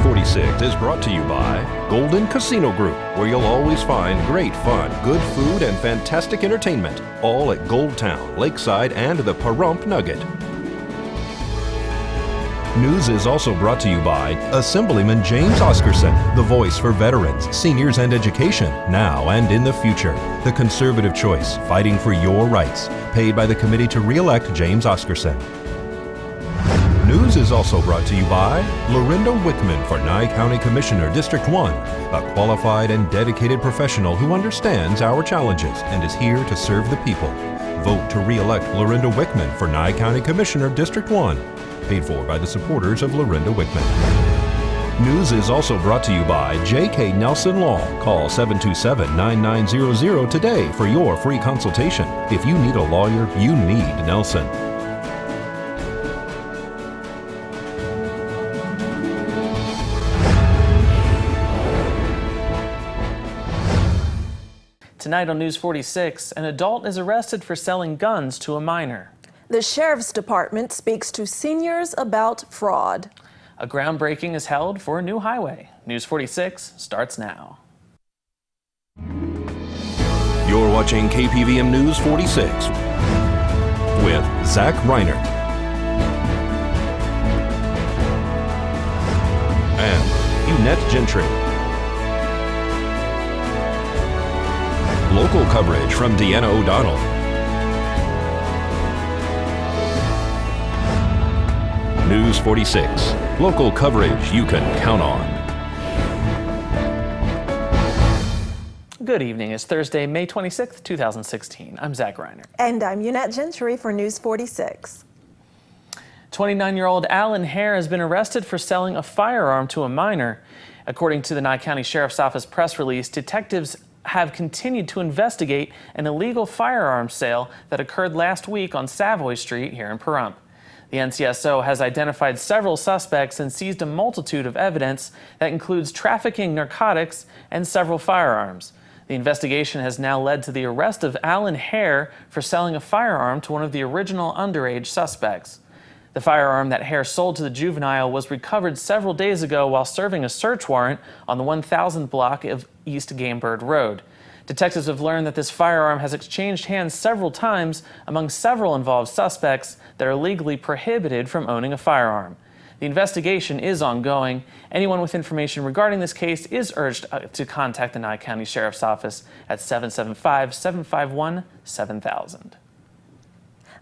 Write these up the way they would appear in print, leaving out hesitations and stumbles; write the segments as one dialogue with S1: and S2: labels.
S1: 46 is brought to you by Golden Casino Group, where you'll always find great fun, good food, and fantastic entertainment, all at Gold Town, Lakeside, and the Pahrump Nugget. News is also brought to you by Assemblyman James Oscarson, the voice for veterans, seniors, and education, now and in the future. The conservative choice, fighting for your rights. Paid by the committee to re-elect James Oscarson. News is also brought to you by Lorinda Wickman for Nye County Commissioner, District 1, a qualified and dedicated professional who understands our challenges and is here to serve the people. Vote to re-elect Lorinda Wickman for Nye County Commissioner, District 1. Paid for by the supporters of Lorinda Wickman. News is also brought to you by J.K. Nelson Law. Call 727-9900 today for your free consultation. If you need a lawyer, you need Nelson.
S2: Tonight on News 46, an adult is arrested for selling guns to a minor.
S3: The Sheriff's Department speaks to seniors about fraud.
S2: A groundbreaking is held for a new highway. News 46 starts now.
S1: You're watching KPVM News 46 with Zach Reinert and Eunette Gentry. Local coverage from Deanna O'Donnell. News 46. Local coverage you can count on.
S2: Good evening. It's Thursday, May 26th, 2016. I'm Zach Reinert.
S3: And I'm Eunette Gentry for News 46.
S2: 29-year-old Alan Hare has been arrested for selling a firearm to a minor. According to the Nye County Sheriff's Office press release, detectives have continued to investigate an illegal firearm sale that occurred last week on Savoy Street here in Pahrump. The NCSO has identified several suspects and seized a multitude of evidence that includes trafficking narcotics and several firearms. The investigation has now led to the arrest of Alan Hare for selling a firearm to one of the original underage suspects. The firearm that Hare sold to the juvenile was recovered several days ago while serving a search warrant on the 1000 block of East Gamebird Road. Detectives have learned that this firearm has exchanged hands several times among several involved suspects that are legally prohibited from owning a firearm. The investigation is ongoing. Anyone with information regarding this case is urged to contact the Nye County Sheriff's Office at 775-751-7000.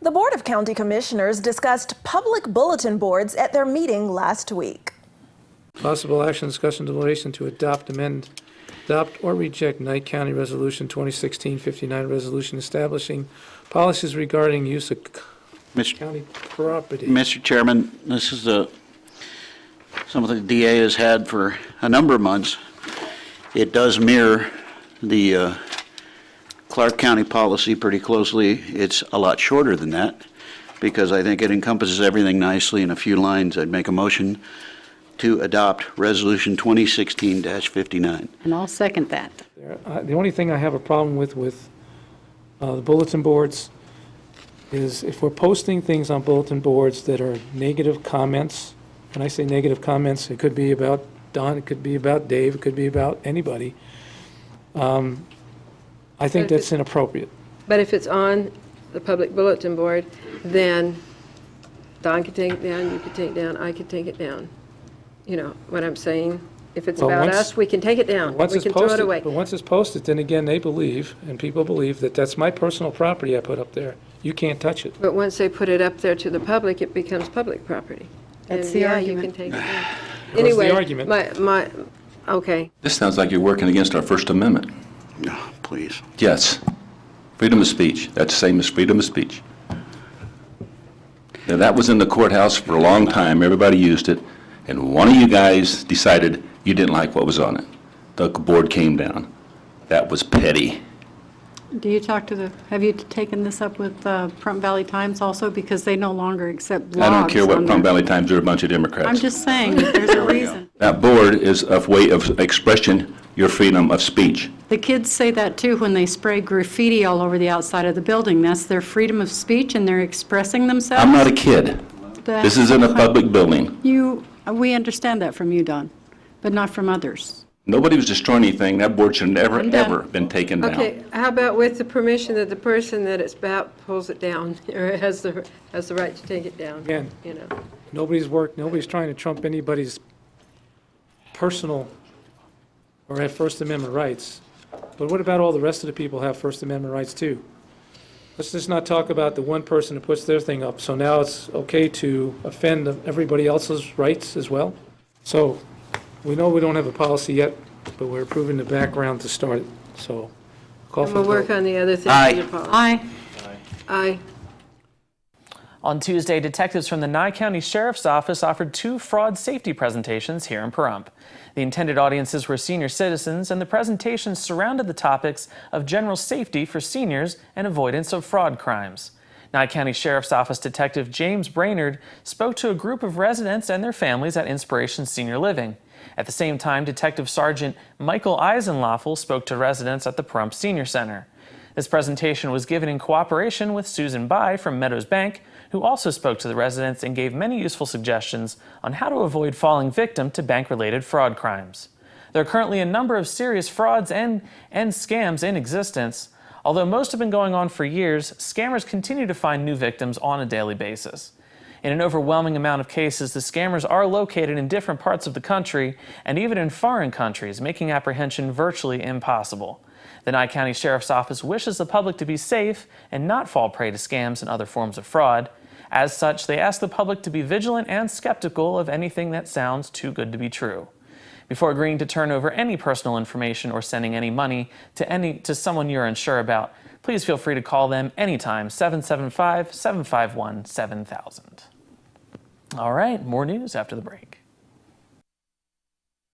S3: The Board of County Commissioners discussed public bulletin boards at their meeting last week.
S4: Possible action, discussion, deliberation to adopt, amend, adopt, or reject Nye County Resolution 2016-59, resolution establishing policies regarding use of county property.
S5: Mr. Chairman, this is something the DA has had for a number of months. It does mirror the Clark County policy pretty closely. It's a lot shorter than that because I think it encompasses everything nicely in a few lines. I'd make a motion to adopt Resolution 2016-59.
S6: And I'll second that.
S4: The only thing I have a problem with the bulletin boards is if we're posting things on bulletin boards that are negative comments. When I say negative comments, it could be about Don, it could be about Dave, it could be about anybody. I think that's inappropriate.
S6: But if it's on the public bulletin board, then Don could take it down, you could take it down, I could take it down. You know what I'm saying? If it's about us, we can take it down. We can throw it away.
S4: But once it's posted, then again, they believe, and people believe, that that's my personal property I put up there. You can't touch it.
S6: But once they put it up there to the public, it becomes public property.
S7: That's the argument.
S6: You can take it down.
S4: Anyway,
S6: the
S4: argument.
S6: Okay.
S8: This sounds like you're working against our First Amendment.
S5: No, please.
S8: Yes. Freedom of speech. That's the same as freedom of speech. Now, that was in the courthouse for a long time. Everybody used it. And one of you guys decided you didn't like what was on it. The board came down. That was petty.
S7: Do you talk to have you taken this up with Pahrump Valley Times also? Because they no longer accept blogs.
S8: I don't care what Pahrump Valley Times are, a bunch of Democrats.
S7: I'm just saying, there's a reason.
S8: That board is a way of expression your freedom of speech.
S7: The kids say that too when they spray graffiti all over the outside of the building. That's their freedom of speech and they're expressing themselves.
S8: I'm not a kid. This is in a public building.
S7: We understand that from you, Don. but not from others.
S8: Nobody was destroying anything. That board should never,
S7: I'm done.
S8: ever been taken down.
S6: Okay, how about with the permission that the person that it's about pulls it down, or has the right to take it down?
S4: Again.
S6: You know.
S4: Nobody's trying to trump anybody's personal or have First Amendment rights. But what about all the rest of the people who have First Amendment rights too? Let's just not talk about the one person who puts their thing up. So now it's okay to offend everybody else's rights as well? So we know we don't have a policy yet, but we're approving the background to start it. So call for
S6: We'll
S4: the
S6: work
S4: vote.
S6: on the other things.
S5: Aye.
S6: in the policy.
S7: Aye.
S6: Aye.
S2: On Tuesday, detectives from the Nye County Sheriff's Office offered 2 fraud safety presentations here in Pahrump. The intended audiences were senior citizens, and the presentations surrounded the topics of general safety for seniors and avoidance of fraud crimes. Nye County Sheriff's Office Detective James Reinert spoke to a group of residents and their families at Inspiration Senior Living. At the same time, Detective Sergeant Michael Eisenloffel spoke to residents at the Pahrump Senior Center. This presentation was given in cooperation with Susan Bai from Meadows Bank, who also spoke to the residents and gave many useful suggestions on how to avoid falling victim to bank-related fraud crimes. There are currently a number of serious frauds and scams in existence. Although most have been going on for years, scammers continue to find new victims on a daily basis. In an overwhelming amount of cases, the scammers are located in different parts of the country and even in foreign countries, making apprehension virtually impossible. The Nye County Sheriff's Office wishes the public to be safe and not fall prey to scams and other forms of fraud. As such, they ask the public to be vigilant and skeptical of anything that sounds too good to be true. Before agreeing to turn over any personal information or sending any money to someone you're unsure about, please feel free to call them anytime, 775-751-7000. All right, more news after the break.